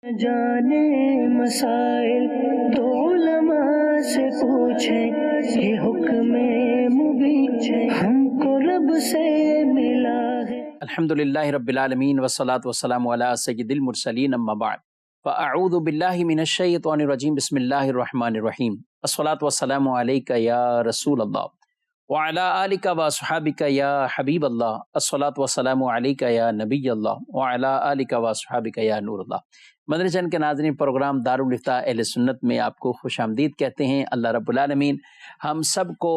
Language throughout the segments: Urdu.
جانے مسائل تو علماء سے پوچھیں، یہ حکم مبین ہم کو رب سے ملا ہے۔ الحمدللہ رب العالمین والصلاة والسلام علی سید المرسلین اما بعد فاعوذ باللہ من الشیطان الرجیم بسم اللہ الرحمن الرحیم الصلاة والسلام علیک یا رسول اللہ وعلی آلک واصحابک یا حبیب اللہ الصلاة والسلام علیک یا نبی اللہ وعلی آلک واصحابک یا نور اللہ۔ مدنی چینل کے ناظرین، پروگرام دارالافتاء اہل سنت میں آپ کو خوش آمدید کہتے ہیں۔ اللہ رب العالمین ہم سب کو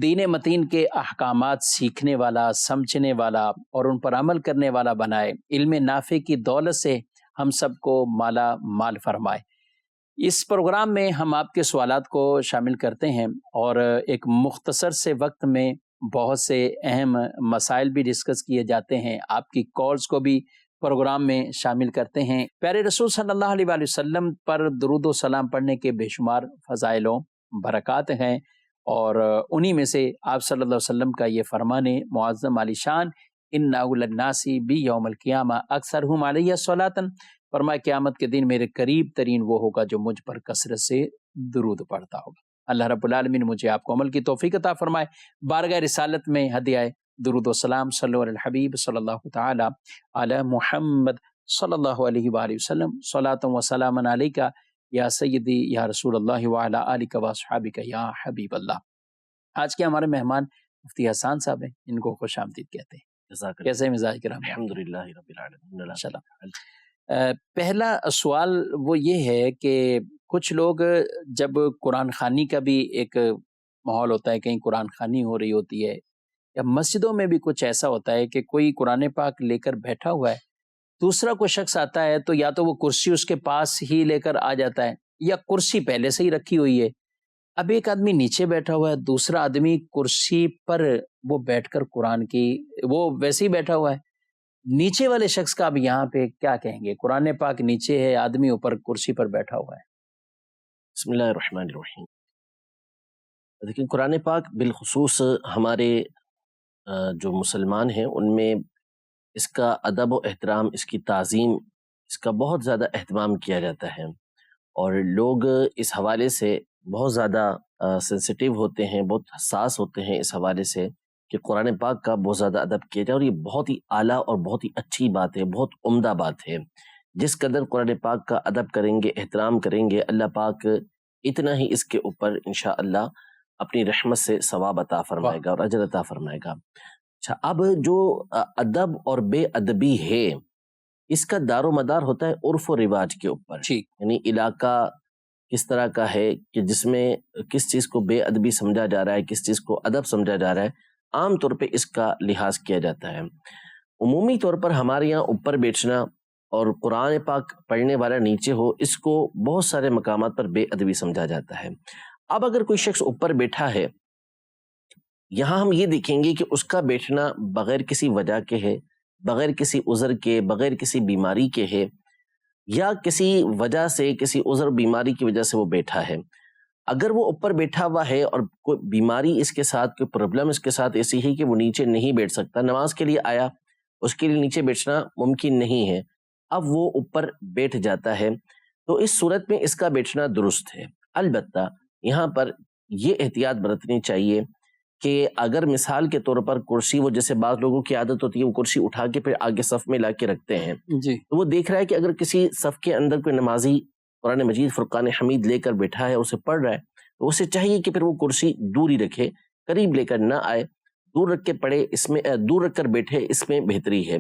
دین متین کے احکامات سیکھنے والا، سمجھنے والا اور ان پر عمل کرنے والا بنائے، علم نافع کی دولت سے ہم سب کو مالا مال فرمائے۔ اس پروگرام میں ہم آپ کے سوالات کو شامل کرتے ہیں اور ایک مختصر سے وقت میں بہت سے اہم مسائل بھی ڈسکس کیے جاتے ہیں، آپ کی کالز کو بھی پروگرام میں شامل کرتے ہیں۔ پیارے رسول صلی اللہ علیہ وآلہ وسلم پر درود و سلام پڑھنے کے بے شمار فضائل و برکات ہیں، اور انہی میں سے آپ صلی اللہ علیہ وسلم کا یہ فرمان معظم علی شان ان اول الناس بی یوم القیامہ اکثرہم علیہ صلاۃ، فرمایا قیامت کے دن میرے قریب ترین وہ ہوگا جو مجھ پر کثرت سے درود پڑھتا ہوگا۔ اللہ رب العالمین مجھے آپ کو عمل کی توفیق عطا فرمائے۔ بارگاہ رسالت میں ہدیہ درود و سلام صلو علی الحبیب صلی اللہ تعالی علی محمد صلی اللہ علیہ وآلہ وسلم، صلاۃ و سلام علیک یا سیدی یا رسول اللہ وعلی آلک واصحابک یا حبیب اللہ۔ آج کے ہمارے مہمان مفتی حسان صاحب ہیں، ان کو خوش آمدید کہتے ہیں۔ کیسے مزاج کرام؟ الحمدللہ رب العالمین۔ ماشاءاللہ۔ پہلا سوال وہ یہ ہے کہ کچھ لوگ جب قرآن خوانی کا بھی ایک ماحول ہوتا ہے، کہیں قرآن خوانی ہو رہی ہوتی ہے، یا مسجدوں میں بھی کچھ ایسا ہوتا ہے کہ کوئی قرآن پاک لے کر بیٹھا ہوا ہے، دوسرا کوئی شخص آتا ہے تو یا تو وہ کرسی اس کے پاس ہی لے کر آ جاتا ہے، یا کرسی پہلے سے ہی رکھی ہوئی ہے۔ اب ایک آدمی نیچے بیٹھا ہوا ہے، دوسرا آدمی کرسی پر وہ بیٹھ کر قرآن کی وہ ویسے ہی بیٹھا ہوا ہے، نیچے والے شخص کا اب یہاں پہ کیا کہیں گے؟ قرآن پاک نیچے ہے، آدمی اوپر کرسی پر بیٹھا ہوا ہے۔ بسم اللہ الرحمن الرحیم۔ لیکن قرآن پاک بالخصوص ہمارے جو مسلمان ہیں ان میں اس کا ادب و احترام، اس کی تعظیم، اس کا بہت زیادہ اہتمام کیا جاتا ہے، اور لوگ اس حوالے سے بہت زیادہ سینسٹیو ہوتے ہیں، بہت حساس ہوتے ہیں اس حوالے سے کہ قرآن پاک کا بہت زیادہ ادب کیا جائے، اور یہ بہت ہی اعلیٰ اور بہت ہی اچھی بات ہے، بہت عمدہ بات ہے۔ جس قدر قرآن پاک کا ادب کریں گے، احترام کریں گے، اللہ پاک اتنا ہی اس کے اوپر انشاءاللہ اپنی رحمت سے ثواب عطا فرمائے گا اور اجر عطا فرمائے گا۔ اچھا، اب جو ادب اور بے ادبی ہے، اس کا دار و مدار ہوتا ہے عرف و رواج کے اوپر، یعنی علاقہ کس طرح کا ہے کہ جس میں کس چیز کو بے ادبی سمجھا جا رہا ہے، کس چیز کو ادب سمجھا جا رہا ہے، عام طور پہ اس کا لحاظ کیا جاتا ہے۔ عمومی طور پر ہمارے یہاں اوپر بیٹھنا اور قرآن پاک پڑھنے والا نیچے ہو، اس کو بہت سارے مقامات پر بے ادبی سمجھا جاتا ہے۔ اب اگر کوئی شخص اوپر بیٹھا ہے، یہاں ہم یہ دیکھیں گے کہ اس کا بیٹھنا بغیر کسی وجہ کے ہے، بغیر کسی عذر کے، بغیر کسی بیماری کے ہے، یا کسی وجہ سے، کسی عذر بیماری کی وجہ سے وہ بیٹھا ہے۔ اگر وہ اوپر بیٹھا ہوا ہے اور کوئی بیماری اس کے ساتھ، کوئی پرابلم اس کے ساتھ ایسی ہے کہ وہ نیچے نہیں بیٹھ سکتا، نماز کے لیے آیا، اس کے لیے نیچے بیٹھنا ممکن نہیں ہے، اب وہ اوپر بیٹھ جاتا ہے، تو اس صورت میں اس کا بیٹھنا درست ہے۔ البتہ یہاں پر یہ احتیاط برتنی چاہیے کہ اگر مثال کے طور پر کرسی، وہ جیسے بعض لوگوں کی عادت ہوتی ہے وہ کرسی اٹھا کے پھر آگے صف میں لا کے رکھتے ہیں، تو وہ دیکھ رہا ہے کہ اگر کسی صف کے اندر کوئی نمازی قرآن مجید فرقان حمید لے کر بیٹھا ہے، اسے پڑھ رہا ہے، تو اسے چاہیے کہ پھر وہ کرسی دور ہی رکھے، قریب لے کر نہ آئے، دور رکھ کے پڑھے، اس میں دور رکھ کر بیٹھے، اس میں بہتری ہے۔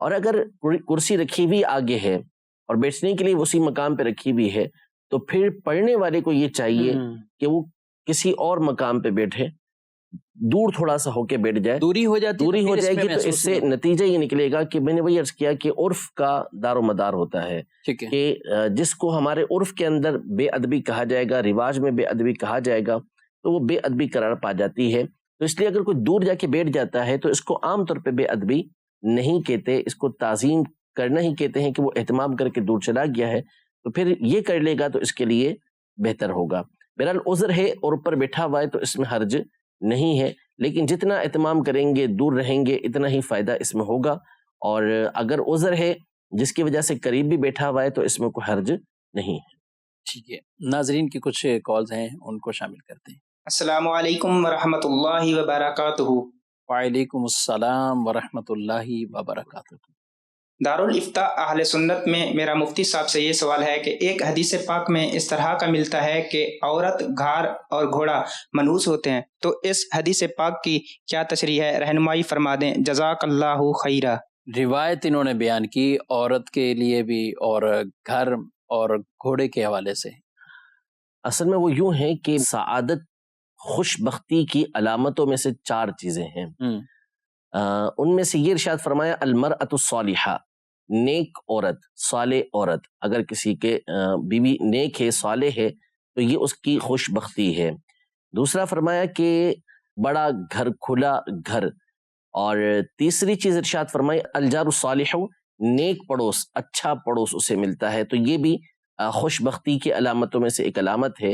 اور اگر کرسی رکھی ہوئی آگے ہے اور بیٹھنے کے لیے اسی مقام پہ رکھی ہوئی ہے، تو پھر پڑھنے والے کو یہ چاہیے کہ وہ کسی اور مقام پہ بیٹھے، دور تھوڑا سا ہو کے بیٹھ جائے، دوری ہو جائے گی، تو اس سے نتیجہ یہ نکلے گا کہ میں نے وہی عرض کیا کہ عرف کا دار و مدار ہوتا ہے کہ جس کو ہمارے عرف کے اندر بے ادبی کہا جائے گا، رواج میں بے ادبی کہا جائے گا، تو وہ بے ادبی قرار پا جاتی ہے۔ تو اس لیے اگر کوئی دور جا کے بیٹھ جاتا ہے تو اس کو عام طور پہ بے ادبی نہیں کہتے، اس کو تعظیم کرنا ہی کہتے ہیں کہ وہ اہتمام کر کے دور چلا گیا ہے، تو پھر یہ کر لے گا تو اس کے لیے بہتر ہوگا۔ بہرحال عذر ہے اور اوپر بیٹھا ہوا ہے تو اس میں حرج نہیں ہے، لیکن جتنا اہتمام کریں گے، دور رہیں گے، اتنا ہی فائدہ اس میں ہوگا۔ اور اگر عذر ہے جس کی وجہ سے قریب بھی بیٹھا ہوا ہے تو اس میں کوئی حرج نہیں ہے۔ ٹھیک ہے، ناظرین کی کچھ کالز ہیں، ان کو شامل کرتے ہیں۔ السلام علیکم ورحمۃ اللہ وبرکاتہ۔ وعلیکم السلام ورحمۃ اللہ وبرکاتہ۔ دارالفتاء اہل سنت میں میرا مفتی صاحب سے یہ سوال ہے کہ ایک حدیث پاک میں اس طرح کا ملتا ہے کہ عورت، گھاڑ اور گھوڑا منحوس ہوتے ہیں، تو اس حدیث پاک کی کیا تشریح ہے؟ رہنمائی فرما دیں، جزاک اللہ خیرہ۔ روایت انہوں نے بیان کی عورت کے لیے بھی اور گھر اور گھوڑے کے حوالے سے۔ اصل میں وہ یوں ہے کہ سعادت، خوش بختی کی علامتوں میں سے 4 چیزیں ہیں۔ ان میں سے یہ ارشاد فرمایا المرأۃ الصالحہ، نیک عورت، صالح عورت۔ اگر کسی کے بیوی نیک ہے، صالح ہے، تو یہ اس کی خوش بختی ہے۔ دوسرا فرمایا کہ بڑا گھر، کھلا گھر۔ اور تیسری چیز ارشاد فرمائی الجار الصالح، نیک پڑوس، اچھا پڑوس اسے ملتا ہے، تو یہ بھی خوش بختی کی علامتوں میں سے ایک علامت ہے۔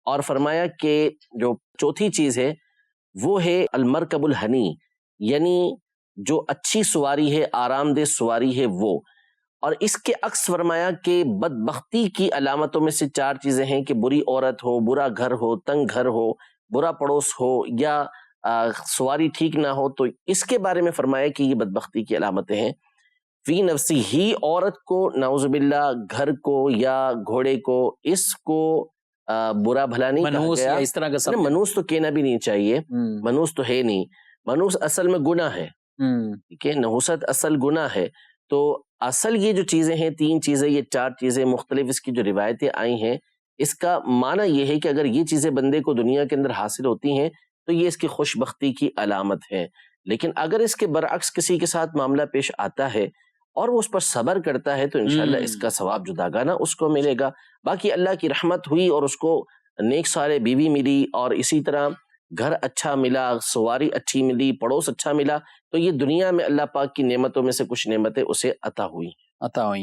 اور فرمایا کہ جو چوتھی چیز ہے وہ ہے المرکب الحنی، یعنی جو اچھی سواری ہے، آرام دہ سواری ہے وہ۔ اور اس کے عکس فرمایا کہ بدبختی کی علامتوں میں سے 4 چیزیں ہیں کہ بری عورت ہو، برا گھر ہو، تنگ گھر ہو، برا پڑوس ہو، یا سواری ٹھیک نہ ہو۔ تو اس کے بارے میں فرمایا کہ یہ بدبختی کی علامتیں ہیں۔ فی نفسی ہی، عورت کو نعوذ باللہ گھر کو یا گھوڑے کو، اس کو برا بھلا نہیں کہا منحوس گیا۔ یا اس طرح کا سب منحوس تو کہنا بھی نہیں چاہیے، منحوس تو ہے نہیں، منحوس اصل میں گناہ ہے، ٹھیک ہے، نحوست اصل گناہ ہے۔ تو اصل یہ جو چیزیں ہیں، 3 چیزیں، یہ 4 چیزیں مختلف اس کی جو روایتیں آئی ہیں، اس کا معنی یہ ہے کہ اگر یہ چیزیں بندے کو دنیا کے اندر حاصل ہوتی ہیں تو یہ اس کی خوش بختی کی علامت ہے۔ لیکن اگر اس کے برعکس کسی کے ساتھ معاملہ پیش آتا ہے اور وہ اس پر صبر کرتا ہے تو انشاءاللہ اس کا ثواب جداگانہ اس کو ملے گا۔ باقی اللہ کی رحمت ہوئی اور اس کو نیک صالح بیوی ملی، اور اسی طرح گھر اچھا ملا، سواری اچھی ملی، پڑوس اچھا ملا، تو یہ دنیا میں اللہ پاک کی نعمتوں میں سے کچھ نعمتیں اسے عطا ہوئی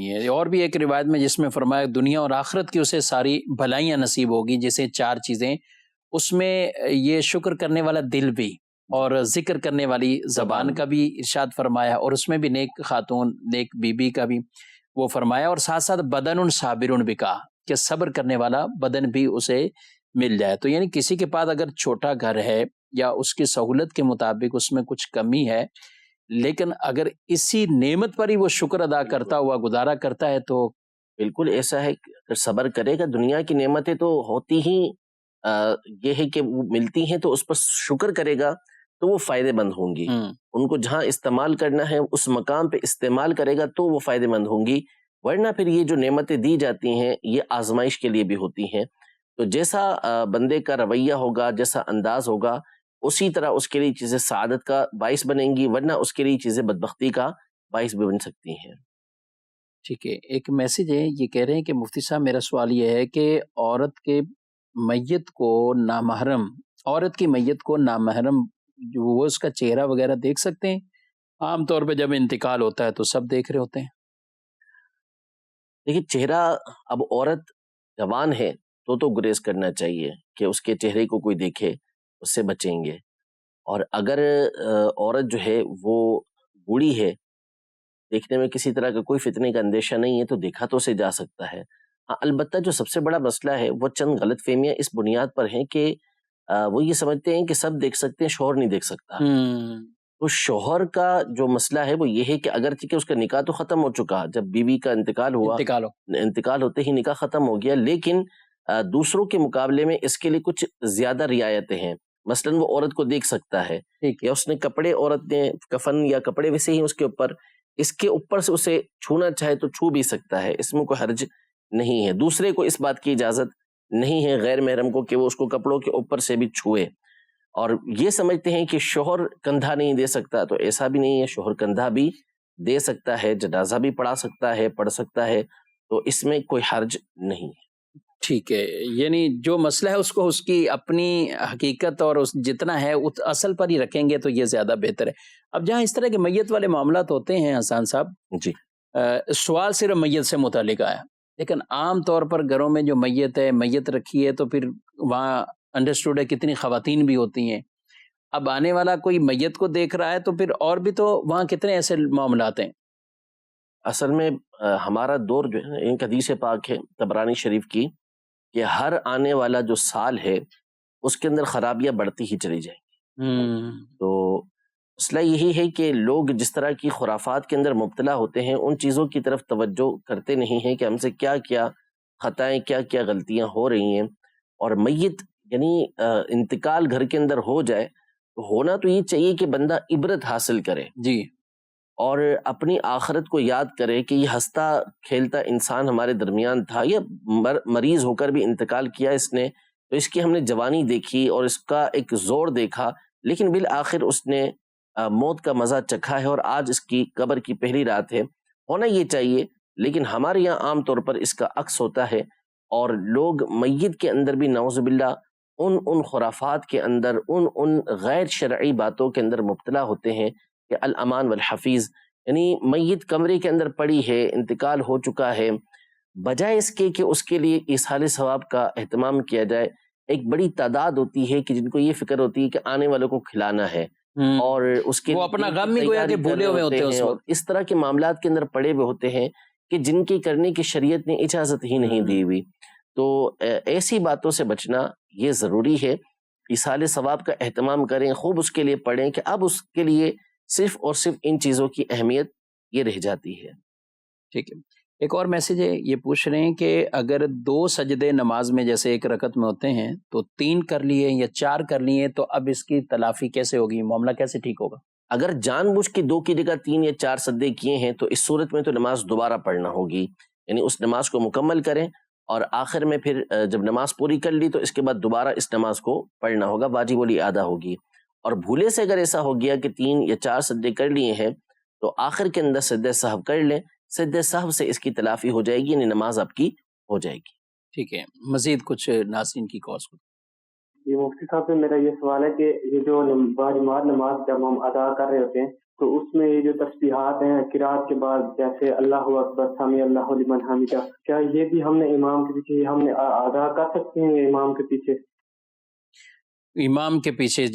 ہیں۔ اور بھی ایک روایت میں جس میں فرمایا دنیا اور آخرت کی اسے ساری بھلائیاں نصیب ہوگی، جیسے 4 چیزیں، اس میں یہ شکر کرنے والا دل بھی اور ذکر کرنے والی زبان کا بھی ارشاد فرمایا، اور اس میں بھی نیک خاتون، نیک بی بی کا بھی وہ فرمایا، اور ساتھ ساتھ بدن صابر بھی کہا کہ صبر کرنے والا بدن بھی اسے مل جائے۔ تو یعنی کسی کے پاس اگر چھوٹا گھر ہے یا اس کی سہولت کے مطابق اس میں کچھ کمی ہے، لیکن اگر اسی نعمت پر ہی وہ شکر ادا کرتا ہوا گزارا کرتا ہے تو بالکل ایسا ہے کہ اگر صبر کرے گا، دنیا کی نعمتیں تو ہوتی ہی یہ ہے کہ وہ ملتی ہیں، تو اس پر شکر کرے گا تو وہ فائدے مند ہوں گی۔ ان کو جہاں استعمال کرنا ہے اس مقام پہ استعمال کرے گا تو وہ فائدے مند ہوں گی، ورنہ پھر یہ جو نعمتیں دی جاتی ہیں یہ آزمائش کے لیے بھی ہوتی ہیں۔ تو جیسا بندے کا رویہ ہوگا، جیسا انداز ہوگا، اسی طرح اس کے لیے چیزیں سعادت کا باعث بنیں گی، ورنہ اس کے لیے چیزیں بدبختی کا باعث بھی بن سکتی ہیں۔ ٹھیک ہے، ایک میسج ہے، یہ کہہ رہے ہیں کہ مفتی صاحب میرا سوال یہ ہے کہ عورت کی میت کو نامحرم جو وہ اس کا چہرہ وغیرہ دیکھ سکتے ہیں؟ عام طور پہ جب انتقال ہوتا ہے تو سب دیکھ رہے ہوتے ہیں۔ دیکھیے، چہرہ، اب عورت جوان ہے تو گریز کرنا چاہیے کہ اس کے چہرے کو کوئی دیکھے، اس سے بچیں گے۔ اور اگر عورت جو ہے وہ بوڑھی ہے، دیکھنے میں کسی طرح کا کوئی فتنے کا اندیشہ نہیں ہے، تو دیکھا تو اسے جا سکتا ہے۔ ہاں، البتہ جو سب سے بڑا مسئلہ ہے وہ چند غلط فہمیاں اس بنیاد پر ہیں کہ وہ یہ سمجھتے ہیں کہ سب دیکھ سکتے ہیں، شوہر نہیں دیکھ سکتا۔ تو شوہر کا جو مسئلہ ہے وہ یہ ہے کہ اگرچہ کہ اس کا نکاح تو ختم ہو چکا، جب بیوی کا انتقال ہوا، انتقال ہوتے ہی نکاح ختم ہو گیا، لیکن دوسروں کے مقابلے میں اس کے لیے کچھ زیادہ رعایتیں ہیں۔ مثلاً وہ عورت کو دیکھ سکتا ہے، یا اس نے کپڑے، عورت نے کفن یا کپڑے ویسے ہی اس کے اوپر سے اسے چھونا چاہے تو چھو بھی سکتا ہے، اس میں کوئی حرج نہیں ہے۔ دوسرے کو اس بات کی اجازت نہیں ہے، غیر محرم کو، کہ وہ اس کو کپڑوں کے اوپر سے بھی چھوئے۔ اور یہ سمجھتے ہیں کہ شوہر کندھا نہیں دے سکتا، تو ایسا بھی نہیں ہے، شوہر کندھا بھی دے سکتا ہے، جنازہ بھی پڑھا سکتا ہے، پڑھ سکتا ہے، تو اس میں کوئی حرج نہیں ہے۔ ٹھیک ہے، یعنی جو مسئلہ ہے اس کو اس کی اپنی حقیقت اور جتنا ہے اصل پر ہی رکھیں گے تو یہ زیادہ بہتر ہے۔ اب جہاں اس طرح کے میت والے معاملات ہوتے ہیں حسان صاحب، جی، سوال صرف میت سے متعلق آیا، لیکن عام طور پر گھروں میں جو میت رکھی ہے تو پھر وہاں انڈرسٹوڈ ہے کتنی خواتین بھی ہوتی ہیں۔ اب آنے والا کوئی میت کو دیکھ رہا ہے تو پھر اور بھی تو وہاں کتنے ایسے معاملات ہیں۔ اصل میں ہمارا دور جو ہے ایک حدیث پاک ہے طبرانی شریف کی کہ ہر آنے والا جو سال ہے اس کے اندر خرابیاں بڑھتی ہی چلی جائیں گی. تو مسئلہ یہی ہے کہ لوگ جس طرح کی خرافات کے اندر مبتلا ہوتے ہیں ان چیزوں کی طرف توجہ کرتے نہیں ہیں کہ ہم سے کیا کیا خطائیں کیا کیا غلطیاں ہو رہی ہیں. اور میت یعنی انتقال گھر کے اندر ہو جائے تو ہونا تو یہ چاہیے کہ بندہ عبرت حاصل کرے جی، اور اپنی آخرت کو یاد کرے کہ یہ ہنستا کھیلتا انسان ہمارے درمیان تھا، یا مریض ہو کر بھی انتقال کیا اس نے، تو اس کی ہم نے جوانی دیکھی اور اس کا ایک زور دیکھا، لیکن بالآخر اس نے موت کا مزہ چکھا ہے اور آج اس کی قبر کی پہلی رات ہے. ہونا یہ چاہیے، لیکن ہمارے یہاں عام طور پر اس کا عکس ہوتا ہے، اور لوگ میت کے اندر بھی نعوذ باللہ ان خرافات کے اندر ان غیر شرعی باتوں کے اندر مبتلا ہوتے ہیں کہ الامان والحفیظ، یعنی میت کمرے کے اندر پڑی ہے، انتقال ہو چکا ہے، بجائے اس کے کہ اس کے لیے ایصال ثواب کا اہتمام کیا جائے، ایک بڑی تعداد ہوتی ہے کہ جن کو یہ فکر ہوتی ہے کہ آنے والوں کو کھلانا ہے اور اس کے وہ اپنا غم ہی گویا کہ بھولے ہوئے ہوتے ہیں اس اور وقت. اس طرح کے معاملات کے اندر پڑے ہوئے ہوتے ہیں کہ جن کی کرنے کی شریعت نے اجازت ہی نہیں دی ہوئی. تو ایسی باتوں سے بچنا یہ ضروری ہے. ایصال ثواب کا اہتمام کریں، خوب اس کے لیے پڑھیں کہ اب اس کے لیے صرف اور صرف ان چیزوں کی اہمیت یہ رہ جاتی ہے. ٹھیک ہے. ایک اور میسج ہے، یہ پوچھ رہے ہیں کہ اگر 2 سجدے نماز میں جیسے ایک رکعت میں ہوتے ہیں تو 3 کر لیے یا 4 کر لیے تو اب اس کی تلافی کیسے ہوگی، معاملہ کیسے ٹھیک ہوگا؟ اگر جان بوجھ کے 2 کی جگہ 3 یا 4 سجدے کیے ہیں تو اس صورت میں تو نماز دوبارہ پڑھنا ہوگی، یعنی اس نماز کو مکمل کریں اور آخر میں پھر جب نماز پوری کر لی تو اس کے بعد دوبارہ اس نماز کو پڑھنا ہوگا، واجب الادا ہوگی. اور بھولے سے اگر ایسا ہو گیا کہ 3 یا 4 سجدے کر لیے ہیں تو آخر کے اندر سجدہ سہو کر لیں، سجدہ سہو سے اس کی تلافی ہو جائے گی، یعنی نماز آپ کی ہو جائے گی. ٹھیک ہے. مزید کچھ ناظرین کی کالز کو. یہ مفتی صاحب سے میرا یہ سوال ہے کہ یہ جو باجماعت نماز جب ہم ادا کر رہے ہوتے ہیں تو اس میں یہ جو تسبیحات ہیں قرات کے بعد جیسے اللہ اکبر سمی اللہ لمن حمیدہ، کیا یہ بھی ہم نے امام کے پیچھے ہم نے ادا کر سکتے ہیں امام کے پیچھے؟ امام کے پیچھے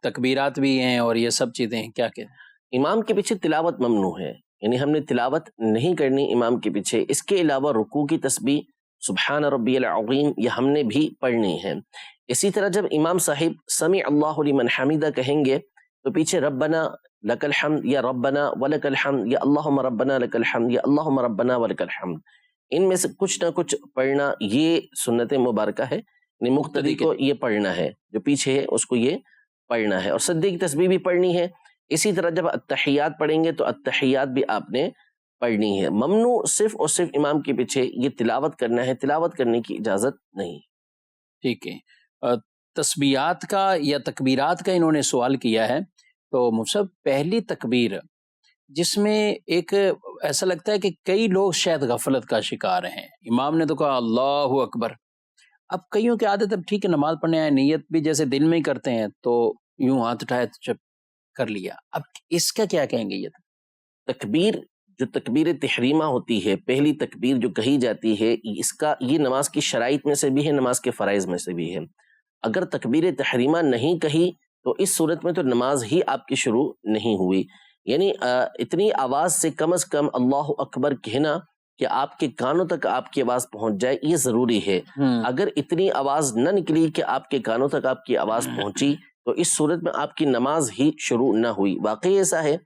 تکبیرات بھی ہیں اور یہ سب چیزیں ہیں، کیا کہتے ہیں؟ امام کے پیچھے تلاوت ممنوع ہے، یعنی ہم نے تلاوت نہیں کرنی امام کے پیچھے. اس کے علاوہ رکوع کی تسبیح سبحان ربی العظیم یہ ہم نے بھی پڑھنی ہے. اسی طرح جب امام صاحب سمع اللہ لمن حمیدہ کہیں گے تو پیچھے ربنا لک الحمد یا ربنا ولک الحمد یا اللہم ربنا لک الحمد یا اللہم ربنا ولک الحمد، ان میں سے کچھ نہ کچھ پڑھنا یہ سنت مبارکہ ہے، یعنی مقتدی کو یہ پڑھنا ہے، جو پیچھے ہے اس کو یہ پڑھنا ہے. اور سجدے کی تسبیح بھی پڑھنی ہے. اسی طرح جب التحیات پڑھیں گے تو التحیات بھی آپ نے پڑھنی ہے. ممنوع صرف اور صرف امام کے پیچھے یہ تلاوت کرنا ہے، تلاوت کرنے کی اجازت نہیں. ٹھیک ہے. تسبیحات کا یا تکبیرات کا انہوں نے سوال کیا ہے، تو مفسر پہلی تکبیر جس میں ایک ایسا لگتا ہے کہ کئی لوگ شاید غفلت کا شکار ہیں. امام نے تو کہا اللہ اکبر، اب کئیوں کی عادت اب ٹھیک ہے نماز پڑھنے آئے نیت بھی جیسے دل میں ہی کرتے ہیں تو یوں ہاتھ اٹھائے تو جب کر لیا، اب اس کا کیا کہیں گے؟ یہ تکبیر جو تکبیر تحریمہ ہوتی ہے، پہلی تکبیر جو کہی جاتی ہے، اس کا یہ نماز کی شرائط میں سے بھی ہے، نماز کے فرائض میں سے بھی ہے. اگر تکبیر تحریمہ نہیں کہی تو اس صورت میں تو نماز ہی آپ کی شروع نہیں ہوئی. یعنی اتنی آواز سے کم از کم اللہ اکبر کہنا کہ آپ کے کانوں تک آپ کی آواز پہنچ جائے یہ ضروری ہے. اگر اتنی آواز نہ نکلی کہ آپ کے کانوں تک آپ کی آواز پہنچی تو اس صورت میں آپ کی نماز ہی شروع نہ ہوئی. واقعی ایسا ہے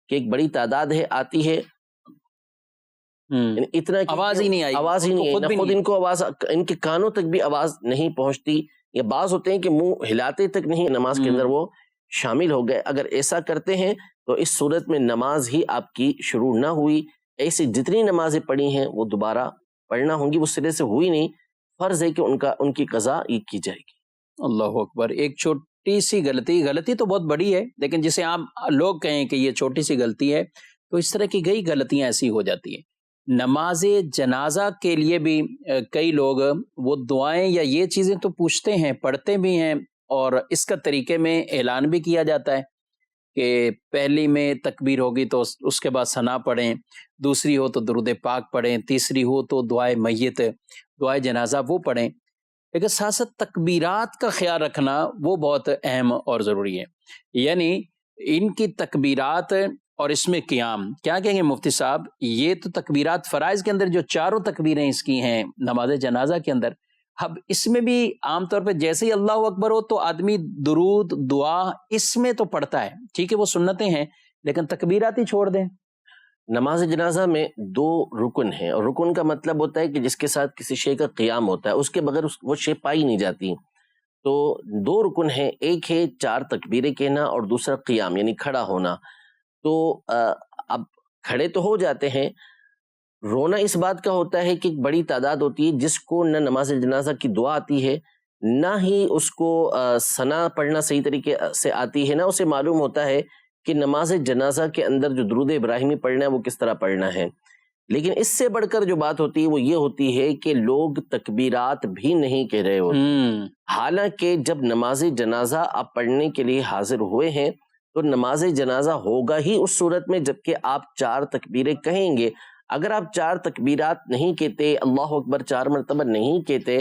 کہ ایک بڑی تعداد ہے آتی ہے اتنا آواز ہی نہیں آئی، آواز ہی نہیں آئی، خود ان کو آواز ان کے کانوں تک بھی آواز نہیں پہنچتی، یا بعض ہوتے ہیں کہ منہ ہلاتے تک نہیں نماز کے اندر وہ شامل ہو گئے. اگر ایسا کرتے ہیں تو اس صورت میں نماز ہی آپ کی شروع نہ ہوئی. ایسی جتنی نمازیں پڑھی ہیں وہ دوبارہ پڑھنا ہوں گی، وہ سرے سے ہوئی نہیں، فرض ہے کہ ان کی قضا عید کی جائے گی. اللہ اکبر. ایک چھوٹی سی غلطی تو بہت بڑی ہے، لیکن جسے عام لوگ کہیں کہ یہ چھوٹی سی غلطی ہے، تو اس طرح کی کئی غلطیاں ایسی ہو جاتی ہیں. نماز جنازہ کے لیے بھی کئی لوگ وہ دعائیں یا یہ چیزیں تو پوچھتے ہیں، پڑھتے بھی ہیں، اور اس کا طریقے میں اعلان بھی کیا جاتا ہے کہ پہلی میں تکبیر ہوگی تو اس کے بعد ثنا پڑھیں، دوسری ہو تو درود پاک پڑھیں، تیسری ہو تو دعائے میت، دعائے جنازہ وہ پڑھیں. لیکن ساتھ ساتھ تکبیرات کا خیال رکھنا وہ بہت اہم اور ضروری ہے. یعنی ان کی تکبیرات اور اس میں قیام، کیا کہیں گے مفتی صاحب؟ یہ تو تکبیرات فرائض کے اندر جو چاروں تکبیریں اس کی ہیں نماز جنازہ کے اندر، اب اس میں بھی عام طور پہ جیسے ہی اللہ اکبر ہو تو آدمی درود دعا اس میں تو پڑھتا ہے، ٹھیک ہے وہ سنتیں ہیں، لیکن تکبیرات ہی چھوڑ دیں۔ نماز جنازہ میں 2 رکن ہیں، اور رکن کا مطلب ہوتا ہے کہ جس کے ساتھ کسی شے کا قیام ہوتا ہے، اس کے بغیر وہ شے پائی نہیں جاتی۔ تو 2 رکن ہیں، ایک ہے 4 تکبیریں کہنا اور دوسرا قیام یعنی کھڑا ہونا۔ تو اب کھڑے تو ہو جاتے ہیں، رونا اس بات کا ہوتا ہے کہ ایک بڑی تعداد ہوتی ہے جس کو نہ نماز جنازہ کی دعا آتی ہے، نہ ہی اس کو ثنا پڑھنا صحیح طریقے سے آتی ہے، نہ اسے معلوم ہوتا ہے کہ نماز جنازہ کے اندر جو درود ابراہیمی پڑھنا ہے وہ کس طرح پڑھنا ہے۔ لیکن اس سے بڑھ کر جو بات ہوتی ہے وہ یہ ہوتی ہے کہ لوگ تکبیرات بھی نہیں کہہ رہے ہوتے، حالانکہ جب نماز جنازہ آپ پڑھنے کے لیے حاضر ہوئے ہیں تو نماز جنازہ ہوگا ہی اس صورت میں جبکہ آپ 4 تکبیریں کہیں گے۔ اگر آپ 4 تکبیرات نہیں کہتے، اللہ اکبر 4 مرتبہ نہیں کہتے،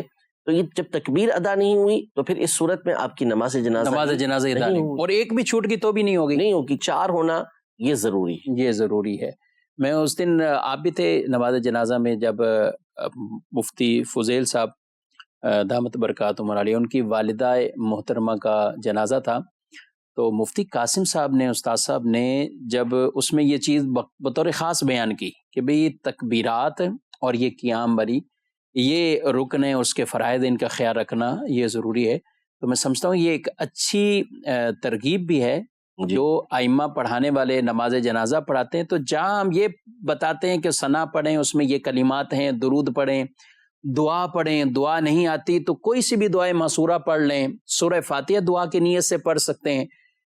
تو یہ جب تکبیر ادا نہیں ہوئی تو پھر اس صورت میں آپ کی نماز جنازہ ادا نہیں، اور ایک بھی چھوٹ کی تو بھی نہیں ہوگی، 4 ہونا یہ ضروری ہے، یہ ضروری ہے۔ میں اس دن آپ بھی تھے نماز جنازہ میں، جب مفتی فضیل صاحب دامت برکاتہم علیہ ان کی والدہ محترمہ کا جنازہ تھا، تو مفتی قاسم صاحب نے، استاد صاحب نے، جب اس میں یہ چیز بطور خاص بیان کی کہ بھئی تکبیرات اور یہ قیام بری یہ رکن ہے، اس کے فرائض ان کا خیال رکھنا یہ ضروری ہے، تو میں سمجھتا ہوں یہ ایک اچھی ترغیب بھی ہے جو ائمہ پڑھانے والے نماز جنازہ پڑھاتے ہیں۔ تو جہاں ہم یہ بتاتے ہیں کہ ثنا پڑھیں، اس میں یہ کلمات ہیں، درود پڑھیں، دعا پڑھیں، دعا نہیں آتی تو کوئی سی بھی دعائیں معصورہ پڑھ لیں، سورہ فاتحہ دعا کی نیت سے پڑھ سکتے ہیں،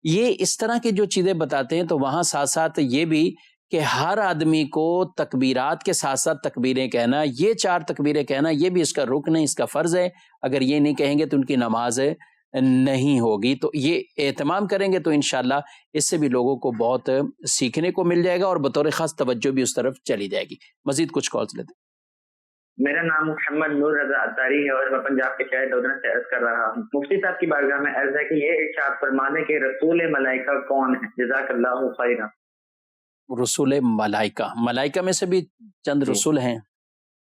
یہ اس طرح کی جو چیزیں بتاتے ہیں، تو وہاں ساتھ ساتھ یہ بھی کہ ہر آدمی کو تکبیرات کے ساتھ ساتھ تکبیریں کہنا، یہ 4 تکبیریں کہنا، یہ بھی اس کا رکن ہے، اس کا فرض ہے۔ اگر یہ نہیں کہیں گے تو ان کی نماز نہیں ہوگی۔ تو یہ اہتمام کریں گے تو انشاءاللہ اس سے بھی لوگوں کو بہت سیکھنے کو مل جائے گا اور بطور خاص توجہ بھی اس طرف چلی جائے گی۔ مزید کچھ کالز لیتے ہیں۔ میرا نام محمد نور رضا اتاری ہے اور میں پنجاب کے شہر دودھنا سے عرض کر رہا ہوں۔ مفتی صاحب کی بارگاہ میں عرض ہے کہ یہ ارشاد فرمانے کہ رسول ملائکہ کون ہے؟ جزاک اللہ خیرا۔ رسول ملائکہ، ملائکہ میں سے بھی چند رسول ہیں؟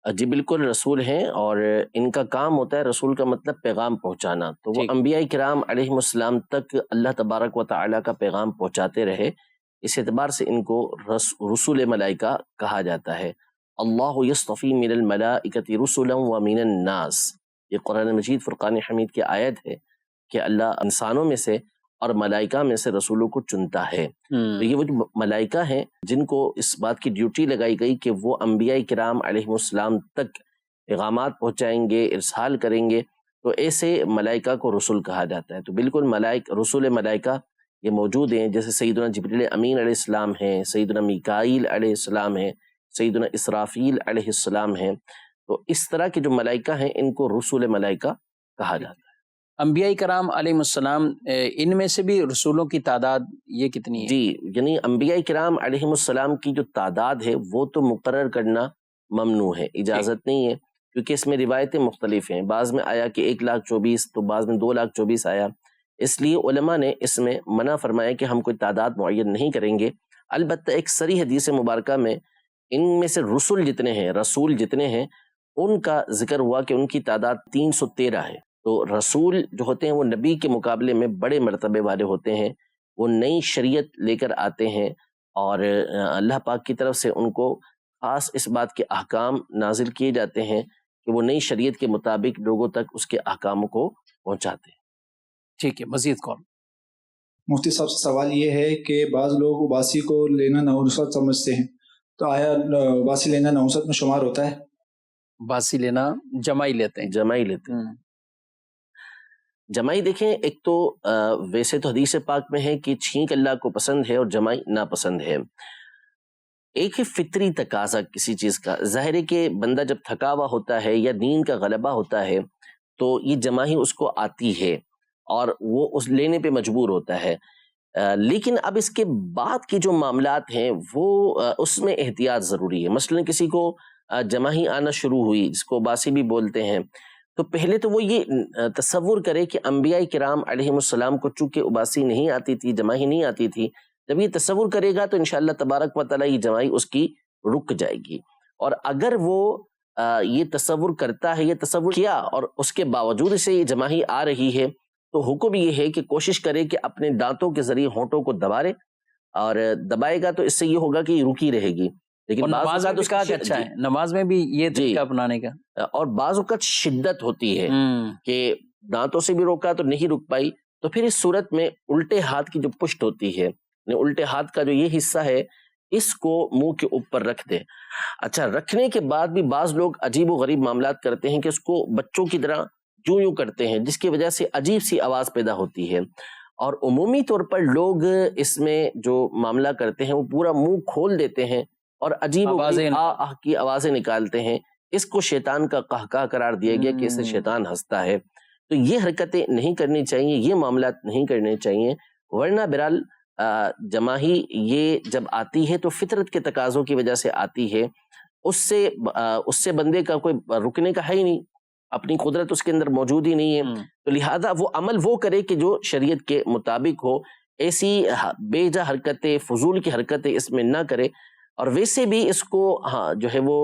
جی بالکل رسول ہیں، اور ان کا کام ہوتا ہے، رسول کا مطلب پیغام پہنچانا، تو وہ انبیاء کرام علیہ السلام تک اللہ تبارک و تعالیٰ کا پیغام پہنچاتے رہے، اس اعتبار سے ان کو رسول ملائکہ کہا جاتا ہے۔ اللہ یصطفی من الملائکۃ رسلا ومن الناس، یہ قرآن مجید فرقان حمید کی آیت ہے کہ اللہ انسانوں میں سے اور ملائکہ میں سے رسولوں کو چنتا ہے۔ تو یہ وہ جو ملائکہ ہیں جن کو اس بات کی ڈیوٹی لگائی گئی کہ وہ انبیاء کرام علیہ السلام تک پیغامات پہنچائیں گے، ارسال کریں گے، تو ایسے ملائکہ کو رسول کہا جاتا ہے۔ تو بالکل رسول ملائکہ یہ موجود ہیں، جیسے سیدنا جبریل امین علیہ السلام ہیں، سیدنا میکائیل علیہ السلام ہیں، سیدنا اسرافیل علیہ السلام ہیں، تو اس طرح کے جو ملائکہ ہیں ان کو رسول ملائکہ کہا جاتا ہے۔ انبیاء کرام علیہ السلام، ان میں سے بھی رسولوں کی تعداد یہ کتنی ہے؟ جی یعنی انبیاء کرام علیہ السلام کی جو تعداد ہے وہ تو مقرر کرنا ممنوع ہے، اجازت نہیں ہے، کیونکہ اس میں روایتیں مختلف ہیں، بعض میں آیا کہ 1,24,000 تو بعض میں 2,24,000 آیا، اس لیے علماء نے اس میں منع فرمایا کہ ہم کوئی تعداد معین نہیں کریں گے۔ البتہ ایک صریح حدیث مبارکہ میں ان میں سے رسول جتنے ہیں ان کا ذکر ہوا کہ ان کی تعداد 313 ہے۔ تو رسول جو ہوتے ہیں وہ نبی کے مقابلے میں بڑے مرتبے والے ہوتے ہیں، وہ نئی شریعت لے کر آتے ہیں اور اللہ پاک کی طرف سے ان کو خاص اس بات کے احکام نازل کیے جاتے ہیں کہ وہ نئی شریعت کے مطابق لوگوں تک اس کے احکام کو پہنچاتے ہیں۔ ٹھیک ہے، مزید کون؟ مفتی صاحب سے سوال یہ ہے کہ بعض لوگ باسی کو لینا نحوست سمجھتے ہیں، تو آیا باسی لینا نحوست میں شمار ہوتا ہے؟ باسی لینا جمائی لیتے ہیں، جمائی دیکھیں، ایک تو ویسے تو حدیث پاک میں ہے کہ چھینک اللہ کو پسند ہے اور جمائی ناپسند ہے۔ ایک ہے فطری تقاضا کسی چیز کا، ظاہر ہے کہ بندہ جب تھکا ہوا ہوتا ہے یا نیند کا غلبہ ہوتا ہے تو یہ جمائی اس کو آتی ہے اور وہ اس لینے پہ مجبور ہوتا ہے، لیکن اب اس کے بعد کے جو معاملات ہیں وہ اس میں احتیاط ضروری ہے۔ مثلا کسی کو جمائی آنا شروع ہوئی، جس کو باسی بھی بولتے ہیں، تو پہلے تو وہ یہ تصور کرے کہ انبیاء کرام علیہ السلام کو چونکہ اباسی نہیں آتی تھی، جمائی نہیں آتی تھی، جب یہ تصور کرے گا تو انشاءاللہ تبارک و تعالیٰ یہ جماعی اس کی رک جائے گی. اور اگر وہ یہ تصور کرتا ہے، یہ تصور کیا اور اس کے باوجود اسے یہ جماعی آ رہی ہے، تو حکم یہ ہے کہ کوشش کرے کہ اپنے دانتوں کے ذریعے ہونٹوں کو دبا لے، اور دبائے گا تو اس سے یہ ہوگا کہ یہ رکی رہے گی. لیکن نماز میں اس کا اچھا ہے، نماز میں بھی یہ طریقہ اپنانے کا. اور بعض اوقات شدت ہوتی ہے کہ دانتوں سے بھی روکا تو نہیں رک پائی، تو پھر اس صورت میں الٹے ہاتھ کی جو پشت ہوتی ہے، الٹے ہاتھ کا جو یہ حصہ ہے، اس کو منہ کے اوپر رکھ دے. اچھا، رکھنے کے بعد بھی بعض لوگ عجیب و غریب معاملات کرتے ہیں کہ اس کو بچوں کی طرح یوں کرتے ہیں، جس کی وجہ سے عجیب سی آواز پیدا ہوتی ہے. اور عمومی طور پر لوگ اس میں جو معاملہ کرتے ہیں وہ پورا منہ کھول دیتے ہیں اور عجیب و غریب آہ کی آوازیں نکالتے ہیں. اس کو شیطان کا قہقہ قرار دیا گیا کہ اسے شیطان ہنستا ہے. تو یہ حرکتیں نہیں کرنی چاہیے، یہ معاملات نہیں کرنے چاہیے. ورنہ بہرحال جماہی یہ جب آتی ہے تو فطرت کے تقاضوں کی وجہ سے آتی ہے، اس سے بندے کا کوئی رکنے کا ہے ہی نہیں، اپنی قدرت اس کے اندر موجود ہی نہیں ہے. تو لہذا وہ عمل وہ کرے کہ جو شریعت کے مطابق ہو، ایسی بے جا حرکتیں، فضول کی حرکتیں اس میں نہ کرے. اور ویسے بھی اس کو جو ہے وہ